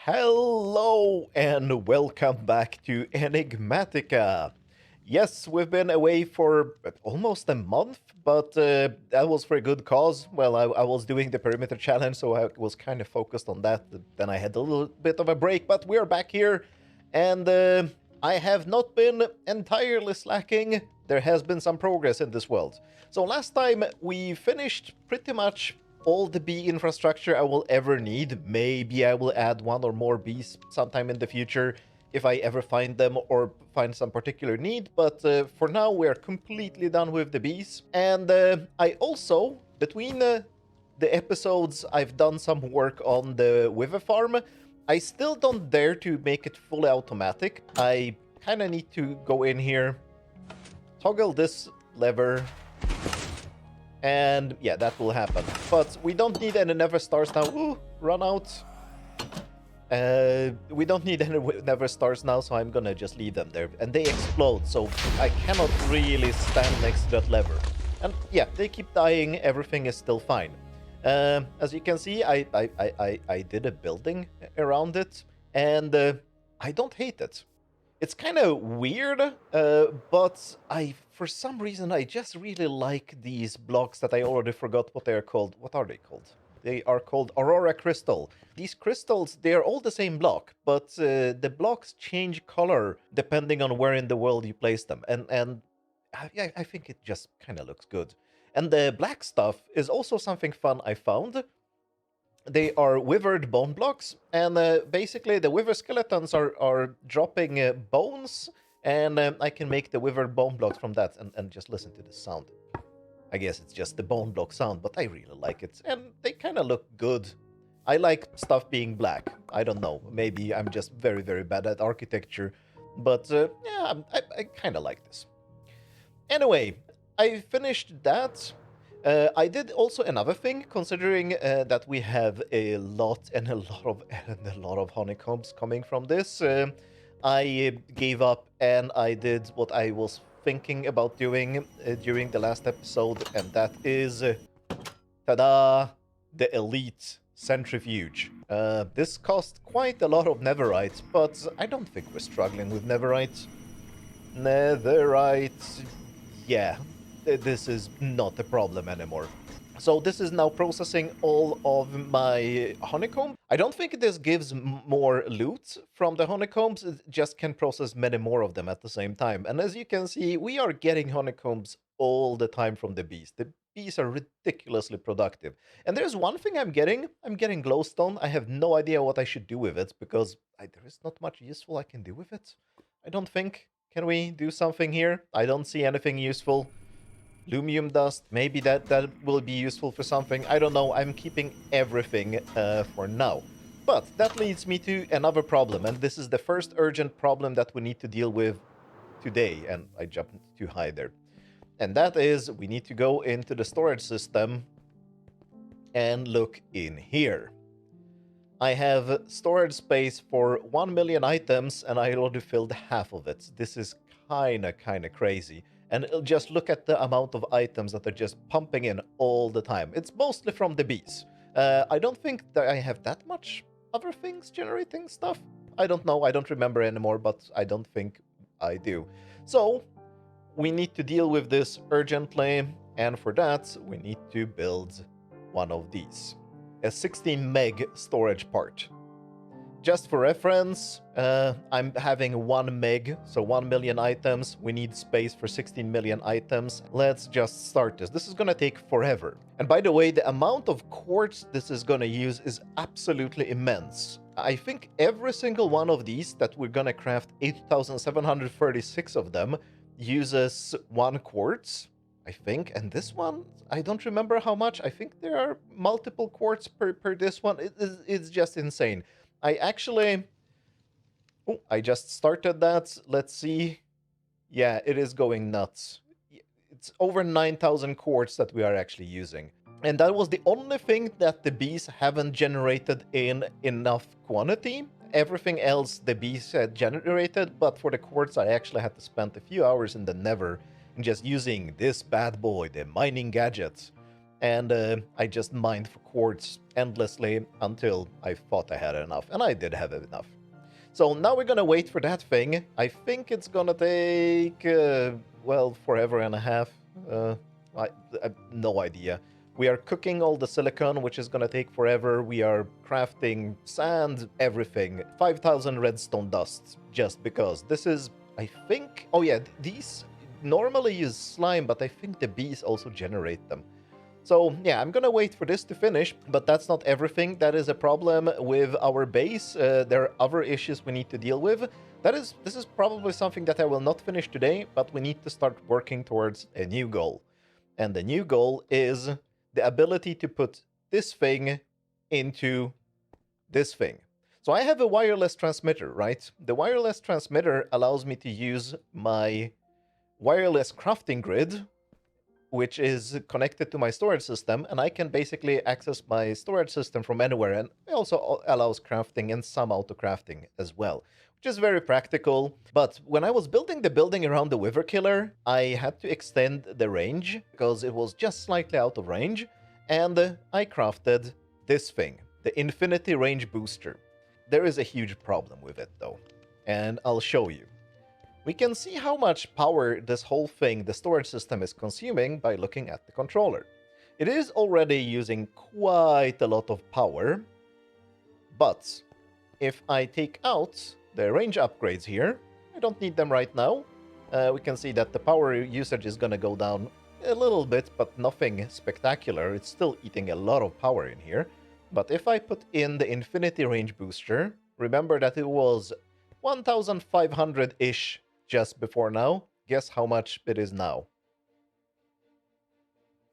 Hello and welcome back to Enigmatica. Yes, we've been away for almost a month, but that was for a good cause. Well, I was doing the perimeter challenge, so I was kind of focused on that. Then I had a little bit of a break, but we're back here, and I have not been entirely slacking. There has been some progress in this world. So last time we finished pretty much all the bee infrastructure I will ever need. Maybe I will add one or more bees sometime in the future if I ever find them or find some particular need, but for now we're completely done with the bees. And I also, between the episodes, I've done some work on the Wither farm. I still don't dare to make it fully automatic. I kind of need to go in here, toggle this lever, and yeah, that will happen. But we don't need any Never Stars now. Ooh, run out. We don't need any Never Stars now, so I'm gonna just leave them there. And they explode, so I cannot really stand next to that lever. And yeah, they keep dying, everything is still fine. As you can see, I did a building around it, and I don't hate it. It's kind of weird, but for some reason, I just really like these blocks that I already forgot what they are called. What are they called? They are called Aurora Crystal. These crystals, they are all the same block, but the blocks change color depending on where in the world you place them. And I think it just kind of looks good. And the black stuff is also something fun I found. They are withered bone blocks, and basically the wither skeletons are dropping bones, and I can make the withered bone blocks from that, and just listen to the sound. I guess it's just the bone block sound, but I really like it, and they kind of look good. I like stuff being black. I don't know, maybe I'm just very, very bad at architecture, but yeah, I kind of like this. Anyway, I finished that. I did also another thing, considering that we have a lot and a lot of honeycombs coming from this. I gave up and I did what I was thinking about doing during the last episode, and that is, ta-da, the Elite Centrifuge. This cost quite a lot of netherite, but I don't think we're struggling with netherite. Netherite, yeah, this is not a problem anymore. So this is now processing all of my honeycomb. I don't think this gives more loot from the honeycombs, it just can process many more of them at the same time. And as you can see, we are getting honeycombs all the time from the bees. The bees are ridiculously productive. And there's one thing I'm getting glowstone. I have no idea what I should do with it, because there is not much useful I can do with it, I don't think. Can we do something here? I don't see anything useful. Lumium dust, maybe that will be useful for something. I don't know, I'm keeping everything for now. But that leads me to another problem, and this is the first urgent problem that we need to deal with today, and I jumped too high there. And that is, we need to go into the storage system and look in here. I have storage space for 1 million items, and I already filled half of it. This is kinda crazy. And just look at the amount of items that are just pumping in all the time. It's mostly from the bees. I don't think that I have that much other things generating stuff. I don't know, I don't remember anymore, but I don't think I do. So, we need to deal with this urgently, and for that, we need to build one of these. A 16 meg storage part. Just for reference, I'm having 1 meg, so 1 million items. We need space for 16 million items. Let's just start this. This is gonna take forever. And by the way, the amount of quartz this is gonna use is absolutely immense. I think every single one of these that we're gonna craft, 8,736 of them, uses 1 quartz, I think. And this one, I don't remember how much. I think there are multiple quartz per this one. It's just insane. I just started that. Let's see. Yeah, it is going nuts. It's over 9,000 quartz that we are actually using. And that was the only thing that the bees haven't generated in enough quantity. Everything else the bees had generated, but for the quartz I actually had to spend a few hours in the Nether just using this bad boy, the mining gadget. and I just mined for quartz endlessly until I thought I had enough, and I did have enough. So now we're gonna wait for that thing. I think it's gonna take, well, forever and a half. I have no idea. We are cooking all the silicon, which is gonna take forever. We are crafting sand, everything. 5,000 redstone dusts, just because. This is, I think... Oh yeah, these normally use slime, but I think the bees also generate them. So yeah, I'm gonna wait for this to finish, but that's not everything. That is a problem with our base. There are other issues we need to deal with. This is probably something that I will not finish today, but we need to start working towards a new goal. And the new goal is the ability to put this thing into this thing. So I have a wireless transmitter, right? The wireless transmitter allows me to use my wireless crafting grid, which is connected to my storage system, and I can basically access my storage system from anywhere, and it also allows crafting and some auto crafting as well, which is very practical. But when I was building the building around the Wither Killer, I had to extend the range because it was just slightly out of range, and I crafted this thing, the Infinity Range Booster. There is a huge problem with it though, and I'll show you. We can see how much power this whole thing, the storage system, is consuming by looking at the controller. It is already using quite a lot of power, but if I take out the range upgrades here, I don't need them right now. We can see that the power usage is going to go down a little bit, but nothing spectacular. It's still eating a lot of power in here. But if I put in the Infinity Range Booster, remember that it was 1,500-ish just before now. Guess how much it is now?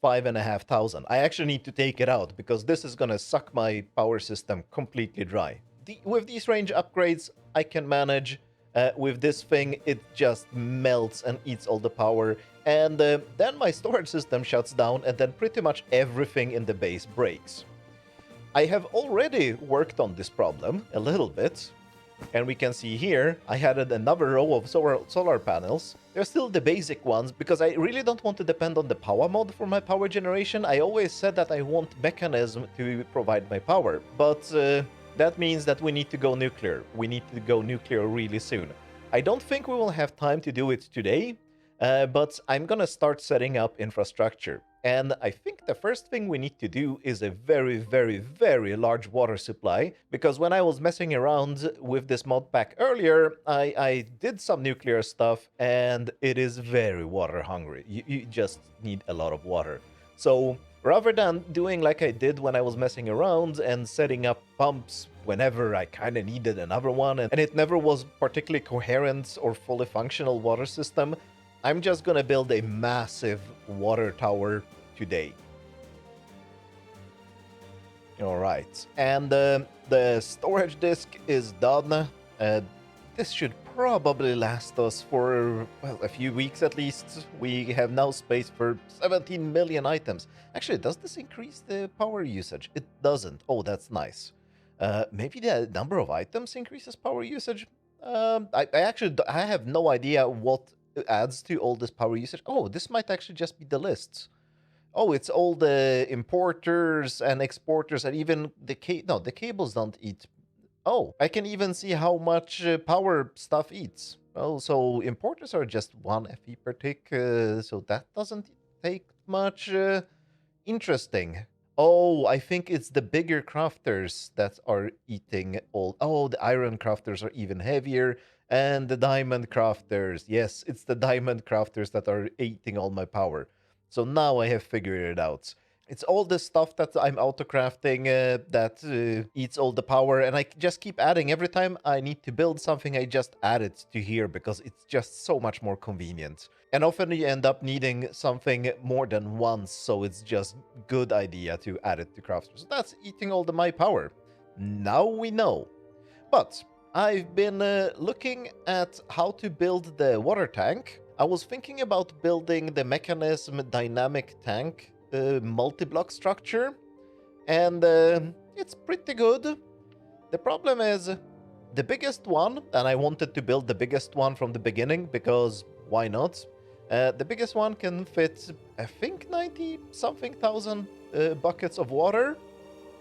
5,500. I actually need to take it out because this is gonna suck my power system completely dry. With these range upgrades, I can manage. With this thing, it just melts and eats all the power. And then my storage system shuts down, and then pretty much everything in the base breaks. I have already worked on this problem a little bit. And we can see here, I added another row of solar panels. They're still the basic ones, because I really don't want to depend on the power mod for my power generation. I always said that I want Mekanism to provide my power, but that means that we need to go nuclear. We need to go nuclear really soon. I don't think we will have time to do it today, but I'm gonna start setting up infrastructure. And I think the first thing we need to do is a very, very, very large water supply, because when I was messing around with this mod pack earlier, I did some nuclear stuff, and it is very water hungry. You just need a lot of water. So rather than doing like I did when I was messing around and setting up pumps whenever I kind of needed another one, and it never was particularly coherent or fully functional water system, I'm just gonna build a massive water tower today. Alright, and the storage disk is done. This should probably last us for, well, a few weeks at least. We have now space for 17 million items. Actually, does this increase the power usage? It doesn't. Oh, that's nice. Maybe the number of items increases power usage? I have no idea what adds to all this power usage. Oh, this might actually just be the lists. Oh, it's all the importers and exporters, and even the the cables don't eat. Oh, I can even see how much power stuff eats. Oh, so importers are just 1 FE per tick, so that doesn't take much. Interesting. Oh, I think it's the bigger crafters that are eating all... Oh, the iron crafters are even heavier. And the diamond crafters. Yes, it's the diamond crafters that are eating all my power. So now I have figured it out. It's all the stuff that I'm auto-crafting that eats all the power, and I just keep adding. Every time I need to build something, I just add it to here because it's just so much more convenient. And often you end up needing something more than once, so it's just good idea to add it to crafters. So that's eating all my power. Now we know. But I've been looking at how to build the water tank. I was thinking about building the Mekanism dynamic tank multi-block structure, and it's pretty good. The problem is the biggest one, and I wanted to build the biggest one from the beginning because why not? The biggest one can fit, I think, 90-something thousand buckets of water.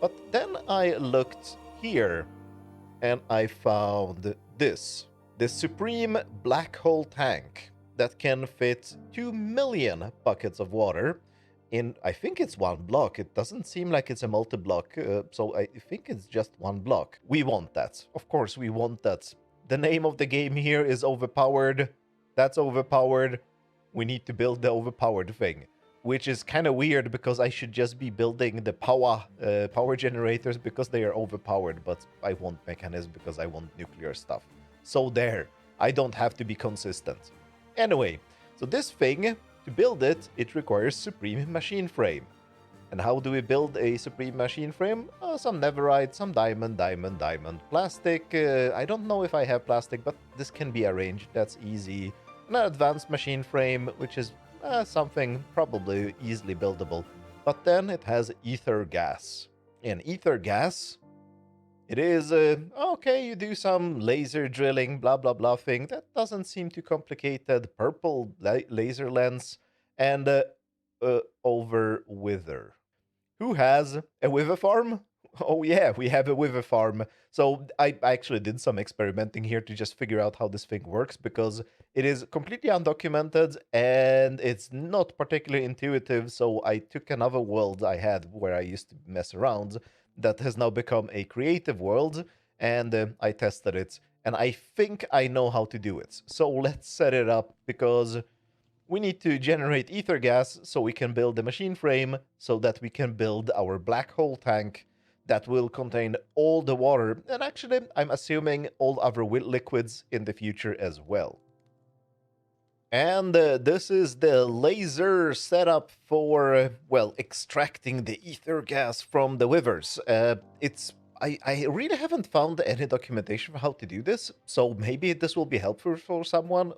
But then I looked here and I found this supreme black hole tank that can fit 2 million buckets of water in, I think it's one block. It doesn't seem like it's a multi-block, so I think it's just one block. We want that. Of course, we want that. The name of the game here is overpowered. That's overpowered. We need to build the overpowered thing, which is kind of weird because I should just be building the power generators because they are overpowered, but I want Mekanism because I want nuclear stuff. So there, I don't have to be consistent. Anyway, so this thing, to build it, it requires Supreme Machine Frame. And how do we build a Supreme Machine Frame? Some netherite, some diamond, plastic. I don't know if I have plastic, but this can be arranged. That's easy. An advanced machine frame, which is something probably easily buildable. But then it has ether gas. In ether gas, it is, okay, you do some laser drilling, blah, blah, blah thing. That doesn't seem too complicated. Purple laser lens and over wither. Who has a wither farm? Oh yeah, we have a wither farm. So I actually did some experimenting here to just figure out how this thing works because it is completely undocumented and it's not particularly intuitive. So I took another world I had where I used to mess around that has now become a creative world, and I tested it, and I think I know how to do it. So let's set it up because we need to generate ether gas so we can build the machine frame so that we can build our black hole tank that will contain all the water, and actually I'm assuming all other liquids in the future as well. And this is the laser setup for, well, extracting the ether gas from the withers. I really haven't found any documentation for how to do this, so maybe this will be helpful for someone.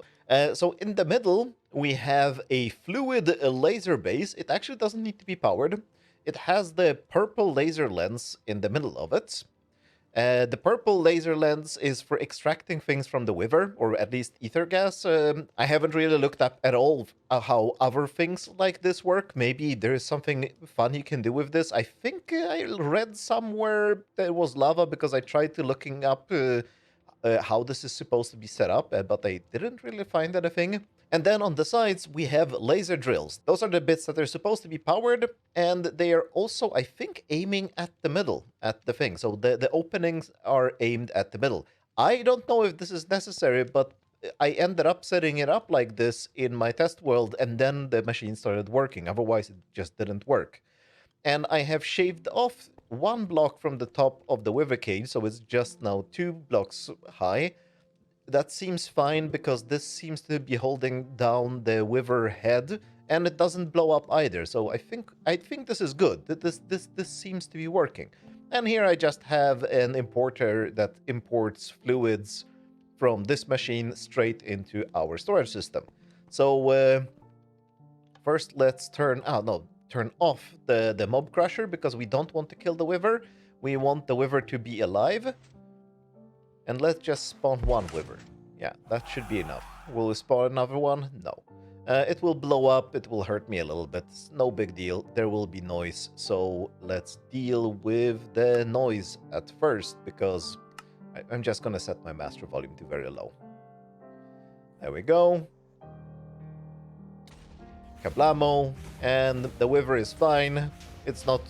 So in the middle, we have a fluid laser base. It actually doesn't need to be powered. It has the purple laser lens in the middle of it. The purple laser lens is for extracting things from the wither, or at least ether gas. I haven't really looked up at all how other things like this work. Maybe there is something fun you can do with this. I think I read somewhere there was lava because I tried to looking up how this is supposed to be set up, but I didn't really find anything. And then on the sides, we have laser drills. Those are the bits that are supposed to be powered, and they are also, I think, aiming at the middle, at the thing. So the openings are aimed at the middle. I don't know if this is necessary, but I ended up setting it up like this in my test world, and then the machine started working. Otherwise, it just didn't work. And I have shaved off one block from the top of the wither cage, so it's just now 2 blocks high. That seems fine because this seems to be holding down the wither head, and it doesn't blow up either. So I think this is good. This seems to be working. And here I just have an importer that imports fluids from this machine straight into our storage system. So first let's turn off the mob crusher because we don't want to kill the wither. We want the wither to be alive. And let's just spawn one wither. Yeah, that should be enough. Will we spawn another one? No. It will blow up, it will hurt me a little bit. It's no big deal. There will be noise. So let's deal with the noise at first, because I'm just gonna set my master volume to very low. There we go. Kablamo. And the wither is fine. It's not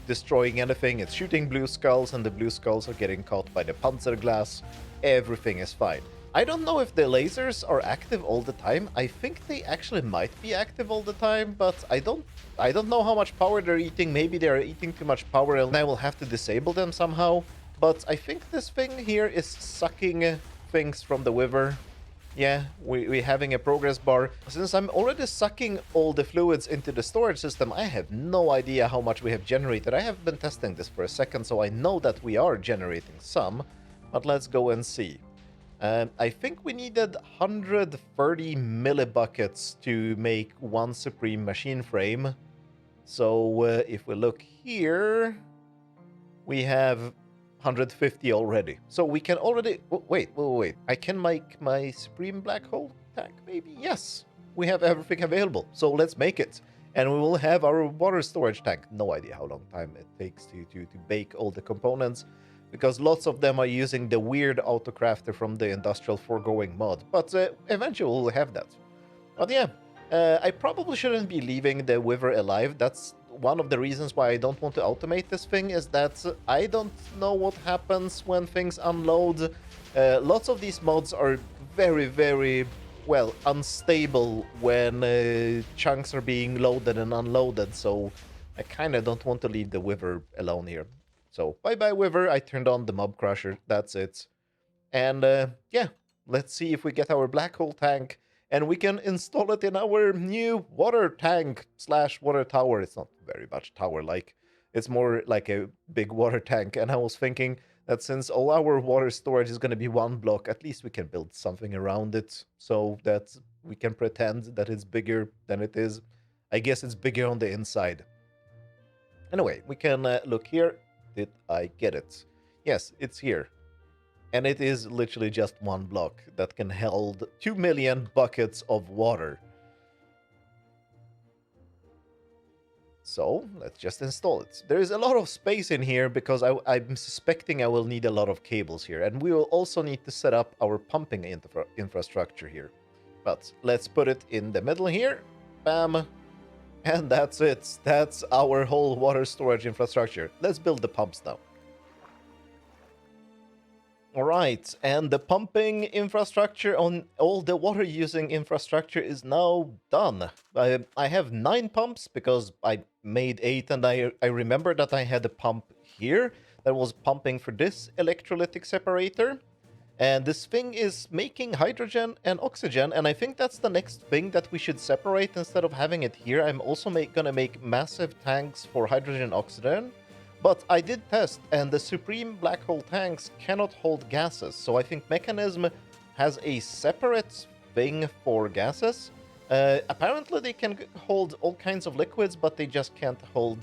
destroying anything. It's shooting blue skulls, and the blue skulls are getting caught by the panzer glass. Everything is fine. I don't know if the lasers are active all the time. I think they actually might be active all the time, but I don't know how much power they're eating. Maybe they're eating too much power and I will have to disable them somehow. But I think this thing here is sucking things from the wither. Yeah, we're having a progress bar. Since I'm already sucking all the fluids into the storage system, I have no idea how much we have generated. I have been testing this for a second, so I know that we are generating some. But let's go and see. I think we needed 130 millibuckets to make one Supreme Machine Frame. So if we look here, we have 150 already. So we can already... Wait. I can make my Supreme Black Hole tank, maybe? Yes, we have everything available. So let's make it. and we will have our water storage tank. No idea how long time it takes to bake all the components, because lots of them are using the weird autocrafter from the Industrial Foregoing mod, but eventually we'll have that. But yeah, I probably shouldn't be leaving the Wyver alive. That's one of the reasons why I don't want to automate this thing, is that I don't know what happens when things unload. Lots of these mods are very, very, well, unstable when chunks are being loaded and unloaded, so I kind of don't want to leave the Wyver alone here. So, bye-bye, Wyver. I turned on the Mob Crusher. That's it. And yeah, let's see if we get our black hole tank, and we can install it in our new water tank / water tower. It's not very much tower-like. It's more like a big water tank. And I was thinking that since all our water storage is going to be one block, at least we can build something around it so that we can pretend that it's bigger than it is. I guess it's bigger on the inside. Anyway, we can look here. Did I get it? Yes, it's here. And it is literally just one block that can hold 2 million buckets of water. So, let's just install it. There is a lot of space in here because I'm suspecting I will need a lot of cables here. And we will also need to set up our pumping infrastructure here. But let's put it in the middle here. Bam. And that's it. That's our whole water storage infrastructure. Let's build the pumps now. Alright, and the pumping infrastructure on all the water using infrastructure is now done. I have 9 pumps because I made 8, and I remember that I had a pump here that was pumping for this electrolytic separator. And this thing is making hydrogen and oxygen, and I think that's the next thing that we should separate instead of having it here. I'm also gonna make massive tanks for hydrogen and oxygen. But I did test, and the Supreme Black Hole tanks cannot hold gases, so I think Mekanism has a separate thing for gases. Apparently they can hold all kinds of liquids, but they just can't hold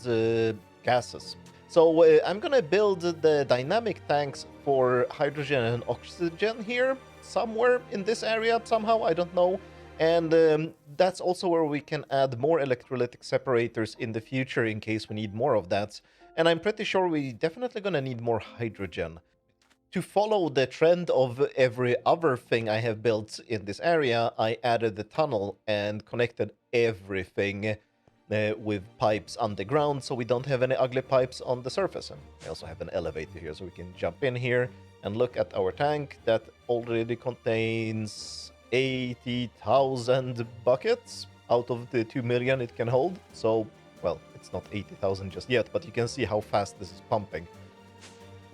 gases. So I'm gonna build the dynamic tanks for hydrogen and oxygen here, somewhere in this area somehow, I don't know. And that's also where we can add more electrolytic separators in the future in case we need more of that. And I'm pretty sure we're definitely going to need more hydrogen. To follow the trend of every other thing I have built in this area, I added the tunnel and connected everything with pipes underground, so we don't have any ugly pipes on the surface. And I also have an elevator here, so we can jump in here and look at our tank that already contains 80,000 buckets out of the 2 million it can hold. So, well, it's not 80,000 just yet, but you can see how fast this is pumping.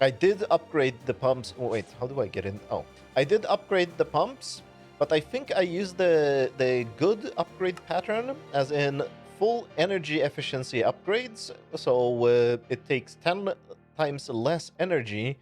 I did upgrade the pumps. Oh, wait, how do I get in? Oh, I did upgrade the pumps, but I think I used the good upgrade pattern, as in full energy efficiency upgrades. So it takes 10 times less energy,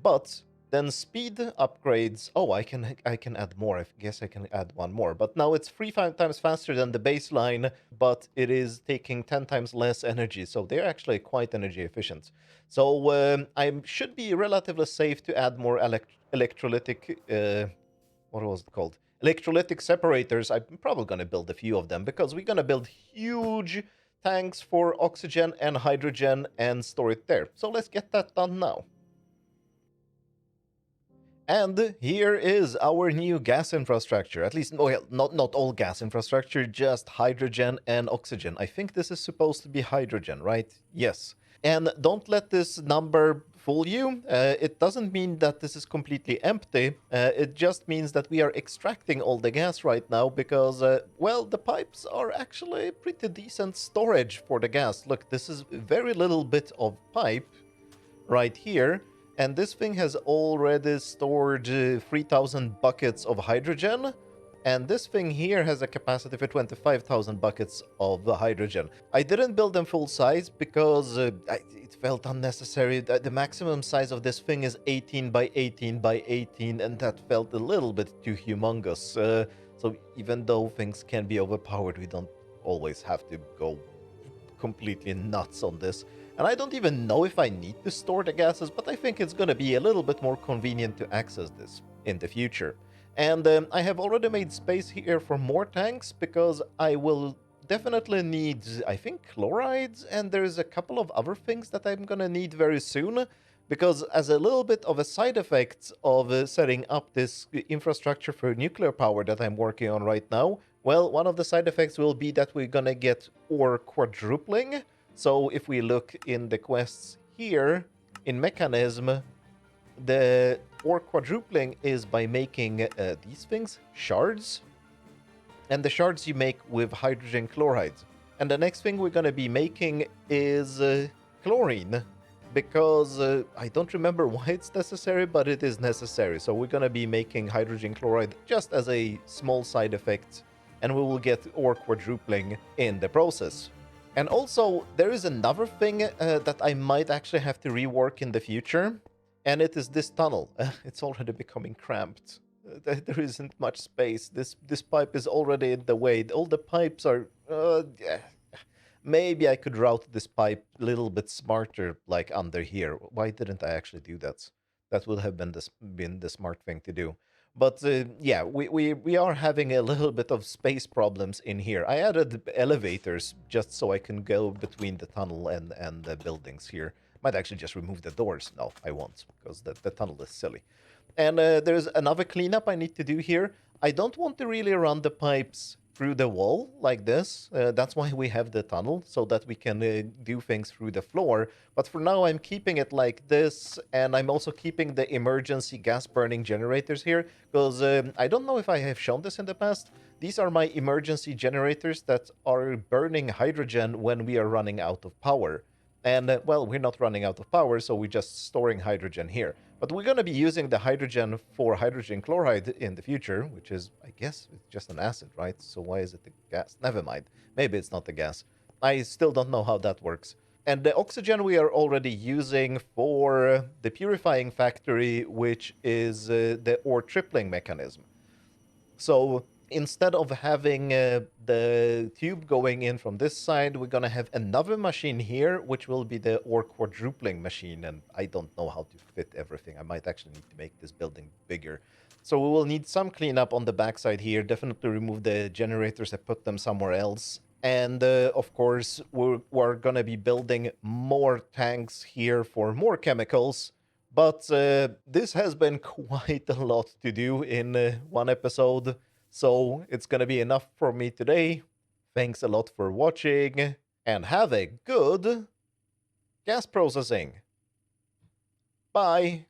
but then speed upgrades. Oh, I can add more. I guess I can add one more. But now it's 3 times faster than the baseline, but it is taking 10 times less energy. So they're actually quite energy efficient. So I should be relatively safe to add more electrolytic. What was it called? Electrolytic separators. I'm probably going to build a few of them because we're going to build huge tanks for oxygen and hydrogen and store it there. So let's get that done now. And here is our new gas infrastructure. At least, well, not all gas infrastructure, just hydrogen and oxygen. I think this is supposed to be hydrogen, right? Yes. And don't let this number fool you. It doesn't mean that this is completely empty. It just means that we are extracting all the gas right now because, well, the pipes are actually pretty decent storage for the gas. Look, this is very little bit of pipe right here. And this thing has already stored 3,000 buckets of hydrogen. And this thing here has a capacity for 25,000 buckets of hydrogen. I didn't build them full size because it felt unnecessary. The maximum size of this thing is 18 by 18 by 18, and that felt a little bit too humongous. So even though things can be overpowered, we don't always have to go completely nuts on this. And I don't even know if I need to store the gases, but I think it's going to be a little bit more convenient to access this in the future. And I have already made space here for more tanks because I will definitely need, I think, chlorides, and there's a couple of other things that I'm gonna need very soon, because as a little bit of a side effect of setting up this infrastructure for nuclear power that I'm working on right now, well, one of the side effects will be that we're gonna get ore quadrupling. So if we look in the quests here, in Mechanism, the ore quadrupling is by making these things, shards, and the shards you make with hydrogen chloride. And the next thing we're going to be making is chlorine, because I don't remember why it's necessary, but it is necessary. So we're going to be making hydrogen chloride just as a small side effect, and we will get ore quadrupling in the process. And also, there is another thing that I might actually have to rework in the future, and it is this tunnel. It's already becoming cramped. There isn't much space. This pipe is already in the way. All the pipes are. Yeah. Maybe I could route this pipe a little bit smarter, like under here. Why didn't I actually do that? That would have been the smart thing to do. But yeah, we are having a little bit of space problems in here. I added elevators just so I can go between the tunnel and the buildings here. Might actually just remove the doors. No, I won't, because the tunnel is silly. And there's another cleanup I need to do here. I don't want to really run the pipes through the wall like this. That's why we have the tunnel, so that we can do things through the floor. But for now, I'm keeping it like this, and I'm also keeping the emergency gas burning generators here, because I don't know if I have shown this in the past. These are my emergency generators that are burning hydrogen when we are running out of power. And, well, we're not running out of power, so we're just storing hydrogen here. But we're going to be using the hydrogen for hydrogen chloride in the future, which is, I guess, it's just an acid, right? So why is it the gas? Never mind. Maybe it's not the gas. I still don't know how that works. And the oxygen we are already using for the purifying factory, which is the ore tripling mechanism. So instead of having the tube going in from this side, we're going to have another machine here, which will be the ore quadrupling machine. And I don't know how to fit everything. I might actually need to make this building bigger. So we will need some cleanup on the backside here. Definitely remove the generators and put them somewhere else. And of course, we're going to be building more tanks here for more chemicals. But this has been quite a lot to do in one episode, so it's gonna be enough for me today. Thanks a lot for watching, and have a good gas processing. Bye!